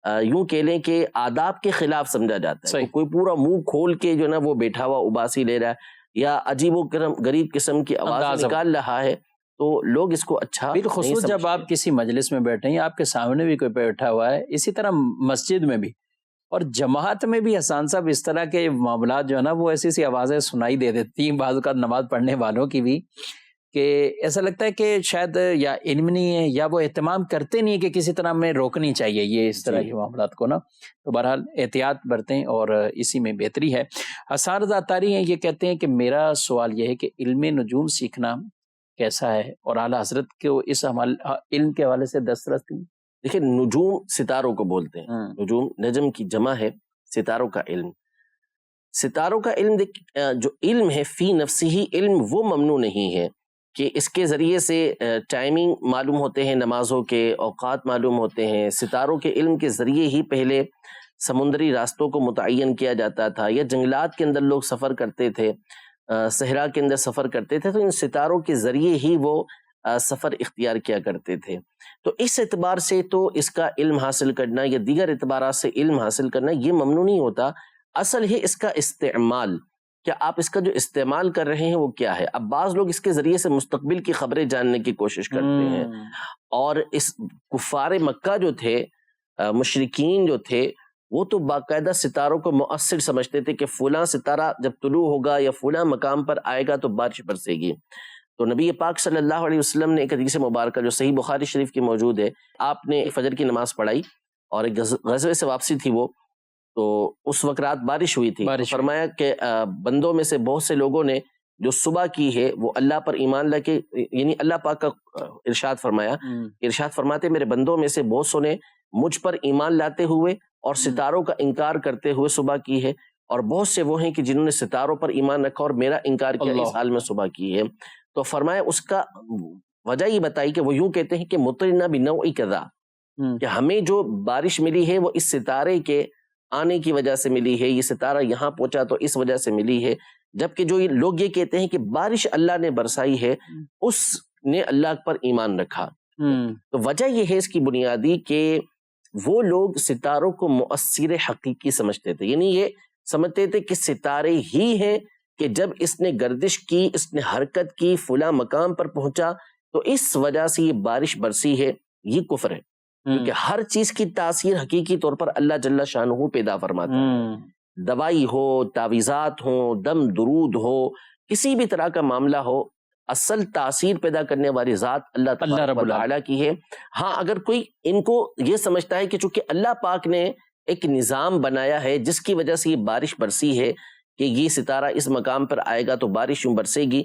یوں کہہ لیں کہ آداب کے خلاف سمجھا جاتا ہے. کوئی پورا منہ کھول کے جو نا وہ بیٹھا ہوا اباسی لے رہا ہے یا عجیب و غریب قسم کی آواز نکال رہا ہے، تو لوگ اس کو اچھا بالخصوص جب آپ کسی مجلس میں بیٹھے ہیں، آپ کے سامنے بھی کوئی بیٹھا ہوا ہے. اسی طرح مسجد میں بھی اور جماعت میں بھی حسان صاحب اس طرح کے معاملات جو ہے نا وہ ایسی سی آوازیں سنائی دے دیتی ہیں بعض اوقات نماز پڑھنے والوں کی بھی، کہ ایسا لگتا ہے کہ شاید یا علم نہیں ہے یا وہ اہتمام کرتے نہیں ہے کہ کسی طرح میں روکنی چاہیے یہ اس طرح کے معاملات کو نا. تو بہرحال احتیاط برتیں اور اسی میں بہتری ہے. حسان رضا عطاری ہیں، یہ کہتے ہیں کہ میرا سوال یہ ہے کہ علم نجوم سیکھنا کیسا ہے اور اعلیٰ حضرت کو اس علم کے حوالے سے دسترس. دیکھیں، نجوم ستاروں کو بولتے ہیں. نجوم نجم کی جمع ہے، ستاروں کا علم. ستاروں کا علم جو علم ہے فی نفسی ہی علم وہ ممنوع نہیں ہے کہ اس کے ذریعے سے ٹائمنگ معلوم ہوتے ہیں، نمازوں کے اوقات معلوم ہوتے ہیں. ستاروں کے علم کے ذریعے ہی پہلے سمندری راستوں کو متعین کیا جاتا تھا، یا جنگلات کے اندر لوگ سفر کرتے تھے، صحرا کے اندر سفر کرتے تھے، تو ان ستاروں کے ذریعے ہی وہ سفر اختیار کیا کرتے تھے. تو اس اعتبار سے تو اس کا علم حاصل کرنا یا دیگر اعتبارات سے علم حاصل کرنا یہ ممنوع نہیں ہوتا. اصل ہے اس کا استعمال، کہ آپ اس کا جو استعمال کر رہے ہیں وہ کیا ہے. اب بعض لوگ اس کے ذریعے سے مستقبل کی خبریں جاننے کی کوشش کرتے ہیں، اور اس کفار مکہ جو تھے، مشرکین جو تھے، وہ تو باقاعدہ ستاروں کو مؤثر سمجھتے تھے کہ فلاں ستارہ جب طلوع ہوگا یا فلاں مقام پر آئے گا تو بارش برسے گی. تو نبی پاک صلی اللہ علیہ وسلم نے ایک حدیث مبارکہ جو صحیح بخاری شریف کی موجود ہے، آپ نے فجر کی نماز پڑھائی اور ایک غزوے سے واپسی تھی وہ، تو اس وقت رات بارش ہوئی تھی. فرمایا کہ بندوں میں سے بہت سے لوگوں نے جو صبح کی ہے وہ اللہ پر ایمان لے کے، یعنی اللہ پاک کا ارشاد فرماتے میرے بندوں میں سے بہت سو نے مجھ پر ایمان لاتے ہوئے اور ستاروں کا انکار کرتے ہوئے صبح کی ہے، اور بہت سے وہ ہیں کہ جنہوں نے ستاروں پر ایمان رکھا اور میرا انکار کیا اس حال میں صبح کی ہے. تو فرمایا اس کا وجہ یہ بتائی کہ وہ یوں کہتے ہیں کہ مطرنا بنوع کذا، کہ ہمیں جو بارش ملی ہے وہ اس ستارے کے آنے کی وجہ سے ملی ہے، یہ ستارہ یہاں پہنچا تو اس وجہ سے ملی ہے. جبکہ جو لوگ یہ کہتے ہیں کہ بارش اللہ نے برسائی ہے، اس نے اللہ پر ایمان رکھا. تو وجہ یہ ہے اس کی بنیادی کہ وہ لوگ ستاروں کو مؤثر حقیقی سمجھتے تھے، یعنی یہ سمجھتے تھے کہ ستارے ہی ہیں کہ جب اس نے گردش کی، اس نے حرکت کی، فلاں مقام پر پہنچا تو اس وجہ سے یہ بارش برسی ہے. یہ کفر ہے، کیونکہ ہر چیز کی تاثیر حقیقی طور پر اللہ جل شانہ پیدا فرماتا ہے. دوائی ہو، تعویذات ہوں، دم درود ہو، کسی بھی طرح کا معاملہ ہو، اصل تاثیر پیدا کرنے والی ذات اللہ رب العالی کی ہے. ہاں، اگر کوئی ان کو یہ سمجھتا ہے کہ چونکہ اللہ پاک نے ایک نظام بنایا ہے جس کی وجہ سے یہ بارش برسی ہے کہ یہ ستارہ اس مقام پر آئے گا تو بارش یوں برسے گی،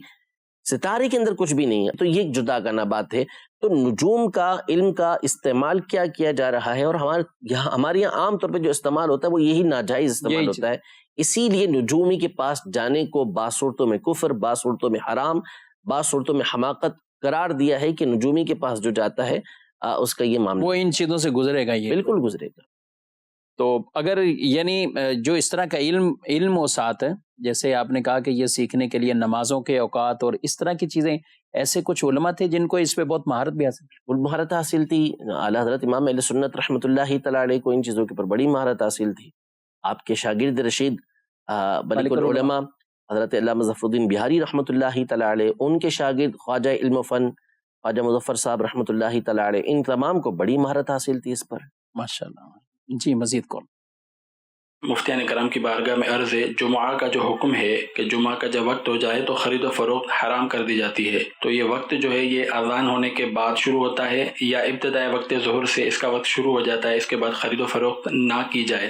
ستارے کے اندر کچھ بھی نہیں ہے، تو یہ ایک جدا گانا بات ہے. تو نجوم کا علم کا استعمال کیا جا رہا ہے، اور ہمارے یہاں عام طور پہ جو استعمال ہوتا ہے وہ یہی ناجائز استعمال ہوتا ہے. اسی لیے نجومی کے پاس جانے کو بعض صورتوں میں کفر، بعض صورتوں میں حرام، بعض صورتوں میں حماقت قرار دیا ہے کہ نجومی کے پاس جو جاتا ہے اس کا یہ معاملہ وہ ان چیزوں سے گزرے گا، یہ بالکل گزرے گا. تو اگر یعنی جو اس طرح کا علم و ساتھ ہے، جیسے آپ نے کہا کہ یہ سیکھنے کے لیے نمازوں کے اوقات اور اس طرح کی چیزیں ایسے کچھ علماء تھے جن کو اس پہ بہت مہارت بھی حاصل وہ مہارت حاصل تھی. اعلیٰ حضرت امام اہل سنت رحمۃ اللہ تعالیٰ علیہ کو ان چیزوں کے اوپر بڑی مہارت حاصل تھی. آپ کے شاگرد رشید ملک العلماء حضرت علامہ ظفر الدین بہاری رحمۃ اللہ تعالیٰ علیہ، ان کے شاگرد خواجہ علم و فن خواجہ مظفر صاحب رحمۃ اللہ تعالیٰ علیہ، ان تمام کو بڑی مہارت حاصل تھی اس پر. ماشاءاللہ. جی مزید کون؟ مفتیان کرام کی بارگاہ میں عرض ہے، جمعہ کا جو حکم ہے کہ جمعہ کا جب وقت ہو جائے تو خرید و فروخت حرام کر دی جاتی ہے، تو یہ وقت جو ہے یہ اذان ہونے کے بعد شروع ہوتا ہے یا ابتدائی وقت ظہر سے اس کا وقت شروع ہو جاتا ہے، اس کے بعد خرید و فروخت نہ کی جائے؟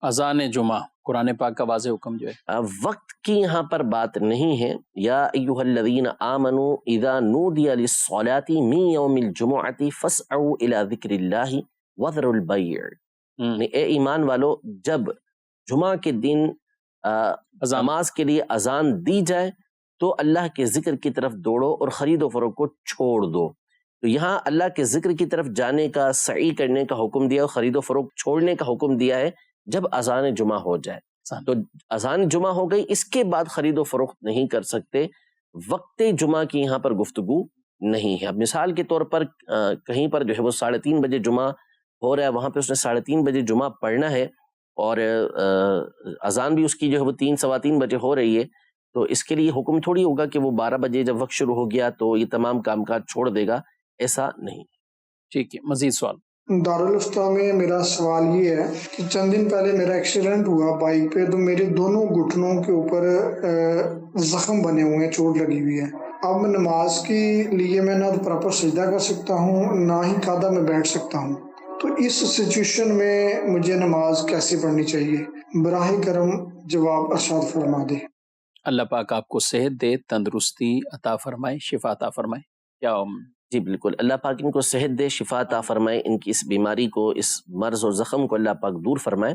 اذان جمعہ قرآن پاک کا واضح حکم جو ہے، وقت کی یہاں پر بات نہیں ہے. یا ایھا الذین آمنوا اذا نودی للصلاۃ من یوم الجمعۃ فاسعوا الی ذکر اللہ وذروا البیع. اے ایمان والو، جب جمعہ کے دن نماز کے لیے اذان دی جائے تو اللہ کے ذکر کی طرف دوڑو اور خرید و فروخت کو چھوڑ دو. تو یہاں اللہ کے ذکر کی طرف جانے کا، سعی کرنے کا حکم دیا اور خرید و فروخت چھوڑنے کا حکم دیا ہے جب اذان جمعہ ہو جائے. تو اذان جمعہ ہو گئی، اس کے بعد خرید و فروخت نہیں کر سکتے. وقت جمعہ کی یہاں پر گفتگو نہیں ہے. اب مثال کے طور پر کہیں پر جو ہے وہ 3:30 بجے جمعہ ہو رہا ہے، وہاں پہ اس نے 3:30 بجے جمعہ پڑھنا ہے اور اذان بھی اس کی جو ہے وہ 3 سوا 3 بجے ہو رہی ہے، تو اس کے لیے حکم تھوڑی ہوگا کہ وہ 12 بجے جب وقت شروع ہو گیا تو یہ تمام کام کاج چھوڑ دے گا، ایسا نہیں. ٹھیک ہے. مزید سوال؟ دارالفتہ میں میرا سوال یہ ہے کہ چند دن پہلے میرا ایکسیڈنٹ ہوا بائک پہ، تو میرے دونوں گھٹنوں کے اوپر زخم بنے ہوئے ہیں، چوٹ لگی ہوئی ہے. اب نماز کے لیے میں نہ تو پراپر سجدہ کر سکتا ہوں، نہ ہی قاعدہ میں بیٹھ سکتا ہوں. تو اس سچویشن میں مجھے نماز کیسے پڑھنی چاہیے؟ براہ کرم جواب ارشاد فرما دے. اللہ پاک آپ کو صحت دے، تندرستی عطا فرمائے، شفا عطا فرمائے. کیا جی بالکل، اللہ پاک ان کو صحت دے، شفا عطا فرمائے، ان کی اس بیماری کو، اس مرض اور زخم کو اللہ پاک دور فرمائے.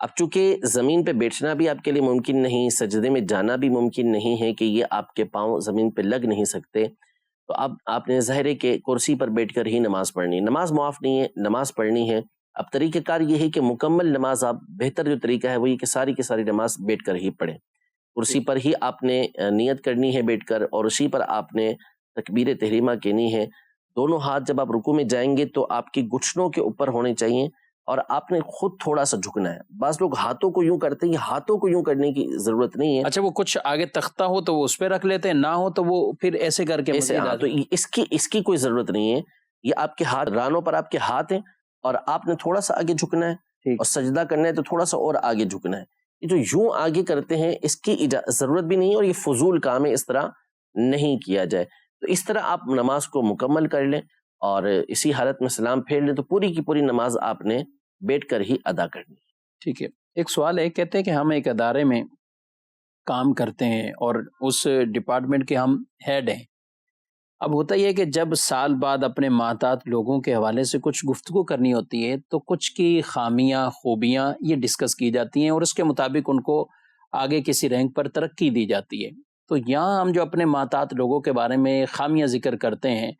اب چونکہ زمین پہ بیٹھنا بھی آپ کے لیے ممکن نہیں، سجدے میں جانا بھی ممکن نہیں ہے کہ یہ آپ کے پاؤں زمین پہ لگ نہیں سکتے، تو اب آپ نے ظاہر ہے کہ کرسی پر بیٹھ کر ہی نماز پڑھنی ہے. نماز معاف نہیں ہے، نماز پڑھنی ہے. اب طریقہ کار یہ ہے کہ مکمل نماز، آپ بہتر جو طریقہ ہے وہ یہ کہ ساری کی ساری نماز بیٹھ کر ہی پڑھیں. کرسی پر ہی آپ نے نیت کرنی ہے بیٹھ کر، اور اسی پر آپ نے تکبیر تحریمہ کہنی ہے. دونوں ہاتھ جب آپ رکوع میں جائیں گے تو آپ کی گھٹنوں کے اوپر ہونے چاہیے اور آپ نے خود تھوڑا سا جھکنا ہے. بعض لوگ ہاتھوں کو یوں کرتے ہیں، ہاتھوں کو یوں کرنے کی ضرورت نہیں ہے. اچھا، وہ کچھ آگے تختہ ہو تو وہ اس پہ رکھ لیتے ہیں، نہ ہو تو وہ پھر ایسے کر کے ایسے. تو اس کی کوئی ضرورت نہیں ہے. یہ آپ کے ہاتھ، رانوں پر آپ کے ہاتھ ہیں اور آپ نے تھوڑا سا آگے جھکنا ہے، اور سجدہ کرنا ہے تو تھوڑا سا اور آگے جھکنا ہے. یہ جو یوں آگے کرتے ہیں اس کی ضرورت بھی نہیں ہے، اور یہ فضول کام ہے، اس طرح نہیں کیا جائے. تو اس طرح آپ نماز کو مکمل کر لیں اور اسی حالت میں سلام پھیر لیں، تو پوری کی پوری نماز آپ نے بیٹھ کر ہی ادا کرنی. ٹھیک ہے. ایک سوال ہے، کہتے ہیں کہ ہم ایک ادارے میں کام کرتے ہیں اور اس ڈپارٹمنٹ کے ہم ہیڈ ہیں. اب ہوتا یہ ہے کہ جب سال بعد اپنے محتاط لوگوں کے حوالے سے کچھ گفتگو کرنی ہوتی ہے تو کچھ کی خامیاں، خوبیاں یہ ڈسکس کی جاتی ہیں اور اس کے مطابق ان کو آگے کسی رینک پر ترقی دی جاتی ہے. تو یہاں ہم جو اپنے محتاط لوگوں کے بارے میں خامیاں ذکر کرتے ہیں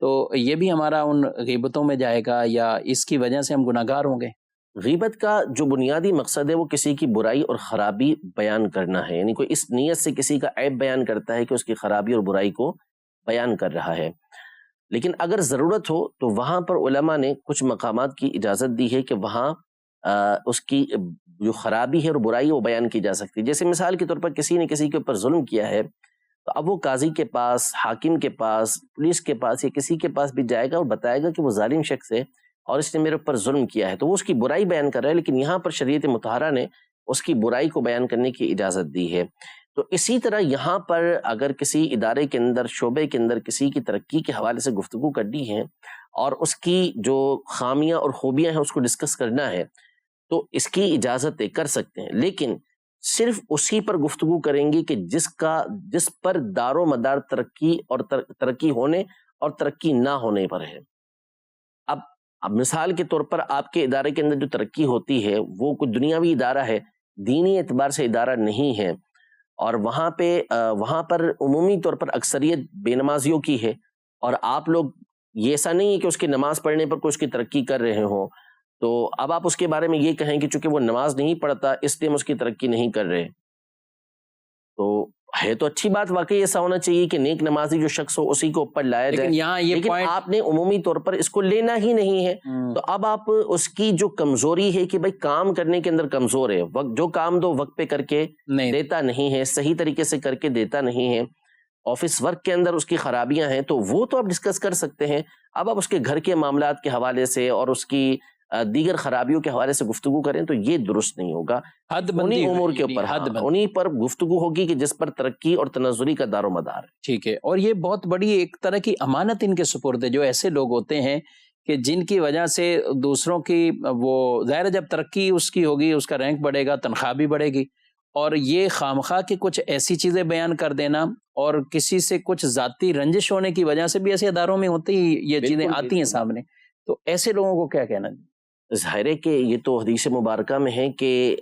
تو یہ بھی ہمارا ان غیبتوں میں جائے گا یا اس کی وجہ سے ہم گناہگار ہوں گے؟ غیبت کا جو بنیادی مقصد ہے وہ کسی کی برائی اور خرابی بیان کرنا ہے. یعنی کوئی اس نیت سے کسی کا عیب بیان کرتا ہے کہ اس کی خرابی اور برائی کو بیان کر رہا ہے. لیکن اگر ضرورت ہو تو وہاں پر علماء نے کچھ مقامات کی اجازت دی ہے کہ وہاں اس کی جو خرابی ہے اور برائی وہ بیان کی جا سکتی ہے. جیسے مثال کے طور پر کسی نے کسی کے اوپر ظلم کیا ہے تو اب وہ قاضی کے پاس، حاکم کے پاس، پولیس کے پاس یا کسی کے پاس بھی جائے گا اور بتائے گا کہ وہ ظالم شخص ہے اور اس نے میرے اوپر ظلم کیا ہے، تو وہ اس کی برائی بیان کر رہا ہے. لیکن یہاں پر شریعت مطہرہ نے اس کی برائی کو بیان کرنے کی اجازت دی ہے. تو اسی طرح یہاں پر اگر کسی ادارے کے اندر، شعبے کے اندر کسی کی ترقی کے حوالے سے گفتگو کرنی ہے اور اس کی جو خامیاں اور خوبیاں ہیں اس کو ڈسکس کرنا ہے تو اس کی اجازت کر سکتے ہیں، لیکن صرف اسی پر گفتگو کریں گے کہ جس پر دار و مدار ترقی اور ترقی ہونے اور ترقی نہ ہونے پر ہے. اب مثال کے طور پر آپ کے ادارے کے اندر جو ترقی ہوتی ہے وہ کوئی دنیاوی ادارہ ہے، دینی اعتبار سے ادارہ نہیں ہے، اور وہاں پر عمومی طور پر اکثریت بے نمازیوں کی ہے، اور آپ لوگ، یہ ایسا نہیں ہے کہ اس کی نماز پڑھنے پر کوئی اس کی ترقی کر رہے ہوں، تو اب آپ اس کے بارے میں یہ کہیں کہ چونکہ وہ نماز نہیں پڑھتا اس لیے ہم اس کی ترقی نہیں کر رہے. تو ہے تو اچھی بات، واقعی ایسا ہونا چاہیے کہ نیک نمازی جو شخص ہو اسی کو اوپر لایا جائے، لیکن آپ نے عمومی طور پر اس کو لینا ہی نہیں ہے۔ تو اب آپ اس کی جو کمزوری ہے کہ بھائی کام کرنے کے اندر کمزور ہے، وقت جو کام دو وقت پہ کر کے دیتا نہیں ہے، صحیح طریقے سے کر کے دیتا نہیں ہے، آفس ورک کے اندر اس کی خرابیاں ہیں، تو وہ تو آپ ڈسکس کر سکتے ہیں۔ اب آپ اس کے گھر کے معاملات کے حوالے سے اور اس کی دیگر خرابیوں کے حوالے سے گفتگو کریں تو یہ درست نہیں ہوگا۔ انہی امور کے اوپر انہی پر گفتگو ہوگی کہ جس پر ترقی اور تنزلی کا دار و مدار ہے۔ ٹھیک ہے، اور یہ بہت بڑی ایک طرح کی امانت ان کے سپرد ہے، جو ایسے لوگ ہوتے ہیں کہ جن کی وجہ سے دوسروں کی وہ ظاہر جب ترقی اس کی ہوگی، اس کا رینک بڑھے گا، تنخواہ بھی بڑھے گی، اور یہ خامخواہ کی کچھ ایسی چیزیں بیان کر دینا اور کسی سے کچھ ذاتی رنجش ہونے کی وجہ سے بھی ایسے اداروں میں ہوتی یہ چیزیں آتی ہیں سامنے، تو ایسے لوگوں کو کیا کہنا؟ ظاہر ہے کہ یہ تو حدیث مبارکہ میں ہے کہ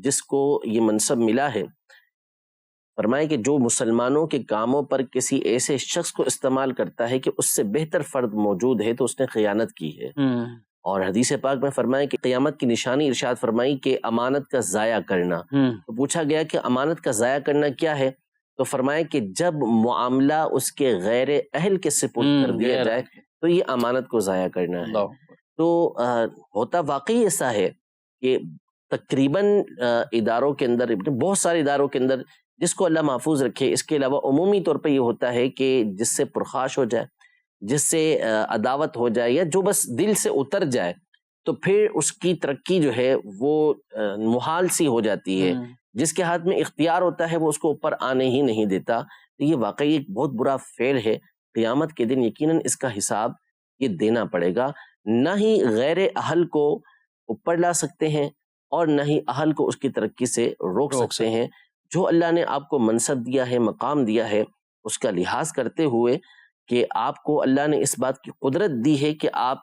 جس کو یہ منصب ملا ہے، فرمائے کہ جو مسلمانوں کے کاموں پر کسی ایسے شخص کو استعمال کرتا ہے کہ اس سے بہتر فرد موجود ہے تو اس نے خیانت کی ہے۔ اور حدیث پاک میں فرمائے کہ قیامت کی نشانی ارشاد فرمائی کہ امانت کا ضائع کرنا۔ تو پوچھا گیا کہ امانت کا ضائع کرنا کیا ہے، تو فرمائے کہ جب معاملہ اس کے غیر اہل کے سپرد کر دیا جائے تو یہ امانت کو ضائع کرنا ہے۔ تو ہوتا واقعی ایسا ہے کہ تقریباً اداروں کے اندر، بہت سارے اداروں کے اندر، جس کو اللہ محفوظ رکھے، اس کے علاوہ عمومی طور پہ یہ ہوتا ہے کہ جس سے پرخاش ہو جائے، جس سے عداوت ہو جائے، یا جو بس دل سے اتر جائے، تو پھر اس کی ترقی جو ہے وہ محال سی ہو جاتی ہے۔ جس کے ہاتھ میں اختیار ہوتا ہے وہ اس کو اوپر آنے ہی نہیں دیتا۔ تو یہ واقعی ایک بہت برا فعل ہے، قیامت کے دن یقیناً اس کا حساب یہ دینا پڑے گا۔ نہ ہی غیر اہل کو اوپر لا سکتے ہیں اور نہ ہی اہل کو اس کی ترقی سے روک سکتے ہیں۔ جو اللہ نے آپ کو منصب دیا ہے، مقام دیا ہے، اس کا لحاظ کرتے ہوئے کہ آپ کو اللہ نے اس بات کی قدرت دی ہے کہ آپ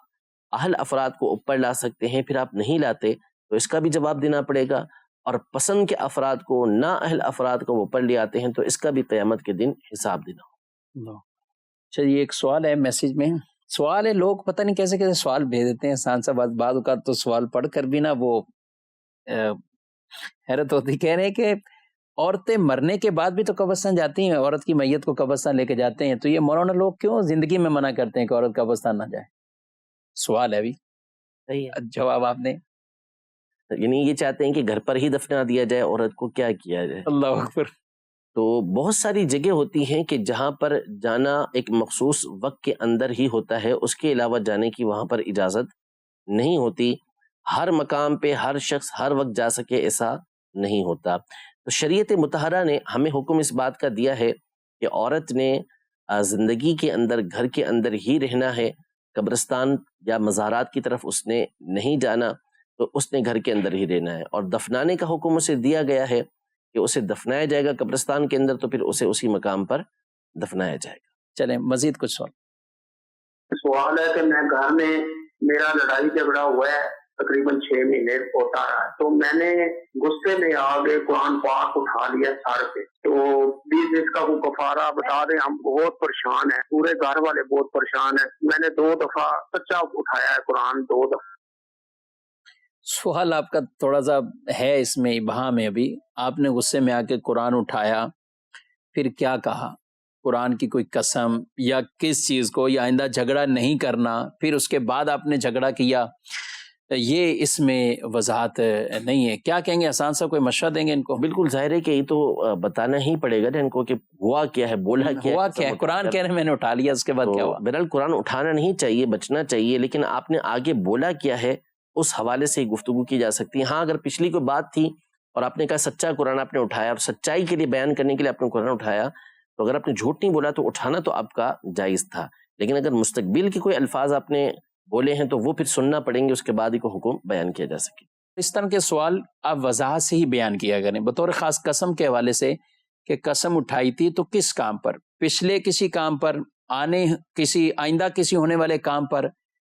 اہل افراد کو اوپر لا سکتے ہیں، پھر آپ نہیں لاتے تو اس کا بھی جواب دینا پڑے گا، اور پسند کے افراد کو، نا اہل افراد کو اوپر لے آتے ہیں تو اس کا بھی قیامت کے دن حساب دینا ہوگا۔ چلیے، ایک سوال ہے میسج میں، سوال ہے، لوگ پتہ نہیں کیسے کیسے سوال بھیج دیتے ہیں سان صاحب، بعض اوقات تو سوال پڑھ کر بھی نا وہ حیرت ہوتی، کہہ رہے ہیں کہ عورتیں مرنے کے بعد بھی تو قبرستان جاتی ہیں، عورت کی میت کو قبرستان لے کے جاتے ہیں، تو یہ مولانا لوگ کیوں زندگی میں منع کرتے ہیں کہ عورت قبرستان نہ جائے؟ سوال ہے ابھی، جواب آپ نے، یعنی یہ چاہتے ہیں کہ گھر پر ہی دفنا دیا جائے عورت کو، کیا کیا جائے؟ اللہ اکبر۔ تو بہت ساری جگہ ہوتی ہیں کہ جہاں پر جانا ایک مخصوص وقت کے اندر ہی ہوتا ہے، اس کے علاوہ جانے کی وہاں پر اجازت نہیں ہوتی۔ ہر مقام پہ ہر شخص ہر وقت جا سکے ایسا نہیں ہوتا۔ تو شریعت مطہرہ نے ہمیں حکم اس بات کا دیا ہے کہ عورت نے زندگی کے اندر گھر کے اندر ہی رہنا ہے، قبرستان یا مزارات کی طرف اس نے نہیں جانا، تو اس نے گھر کے اندر ہی رہنا ہے، اور دفنانے کا حکم اسے دیا گیا ہے کہ اسے دفنایا جائے گا قبرستان کے اندر، تو پھر اسے اسی مقام پر دفنایا جائے گا۔ چلیں مزید کچھ سوال ہے کہ میں گھر میں، میرا لڑائی جھگڑا ہوا ہے تقریباً 6 مہینے ہوتا رہا، تو میں نے غصے میں آگے قرآن پاک اٹھا لیا سر پہ، تو پلیز اس کا کوئی کفارہ بتا دیں، ہم بہت پریشان ہیں، پورے گھر والے بہت پریشان ہیں، میں نے 2 دفعہ سچا اٹھایا ہے قرآن، 2 دفعہ۔ سوال آپ کا تھوڑا سا ہے اس میں ابہام ہے، ابھی آپ نے غصے میں آ کے قرآن اٹھایا، پھر کیا کہا؟ قرآن کی کوئی قسم یا کس چیز کو، یا آئندہ جھگڑا نہیں کرنا، پھر اس کے بعد آپ نے جھگڑا کیا، یہ اس میں وضاحت نہیں ہے، کیا کہیں گے حسان صاحب؟ کوئی مشورہ دیں گے ان کو؟ بالکل ظاہر ہے کہ یہ تو بتانا ہی پڑے گا ان کو کہ ہوا کیا ہے، بولا کیا ہے، ہوا کیا ہے۔ قرآن کہہ رہے ہیں میں نے اٹھا لیا، اس کے بعد کیا ہوا؟ بہرحال قرآن اٹھانا نہیں چاہیے، بچنا چاہیے، لیکن آپ نے آگے بولا کیا ہے اس حوالے سے گفتگو کی جا سکتی ہے۔ ہاں، اگر پچھلی کوئی بات تھی اور آپ نے کہا سچا قرآن آپ نے اٹھایا، اور سچائی کے لیے بیان کرنے کے لیے آپ نے قرآن اٹھایا، تو اگر آپ نے جھوٹ نہیں بولا تو اٹھانا تو آپ کا جائز تھا، لیکن اگر مستقبل کے کوئی الفاظ آپ نے بولے ہیں تو وہ پھر سننا پڑیں گے، اس کے بعد ہی کوئی حکم بیان کیا جا سکے۔ اس طرح کے سوال آپ وضاحت سے ہی بیان کیا کریں، بطور خاص قسم کے حوالے سے، کہ قسم اٹھائی تھی تو کس کام پر؟ پچھلے کسی کام پر، آئندہ کسی ہونے والے کام پر،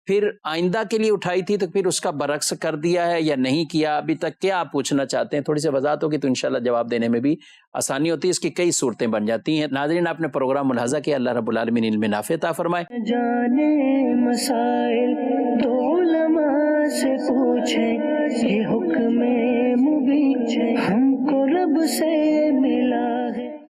پھر آئندہ کے لیے اٹھائی تھی تو پھر اس کا برعکس کر دیا ہے یا نہیں کیا؟ ابھی تک کیا آپ پوچھنا چاہتے ہیں؟ تھوڑی سی وضاحت ہوگی تو انشاءاللہ جواب دینے میں بھی آسانی ہوتی ہے، اس کی کئی صورتیں بن جاتی ہیں۔ ناظرین، آپ نے پروگرام ملاحظہ کیا، اللہ رب العالمین علم نافع عطا فرمائے۔ جانے مسائل تو علماء سے پوچھیں، یہ حکم مبین ہم کو رب سے ملا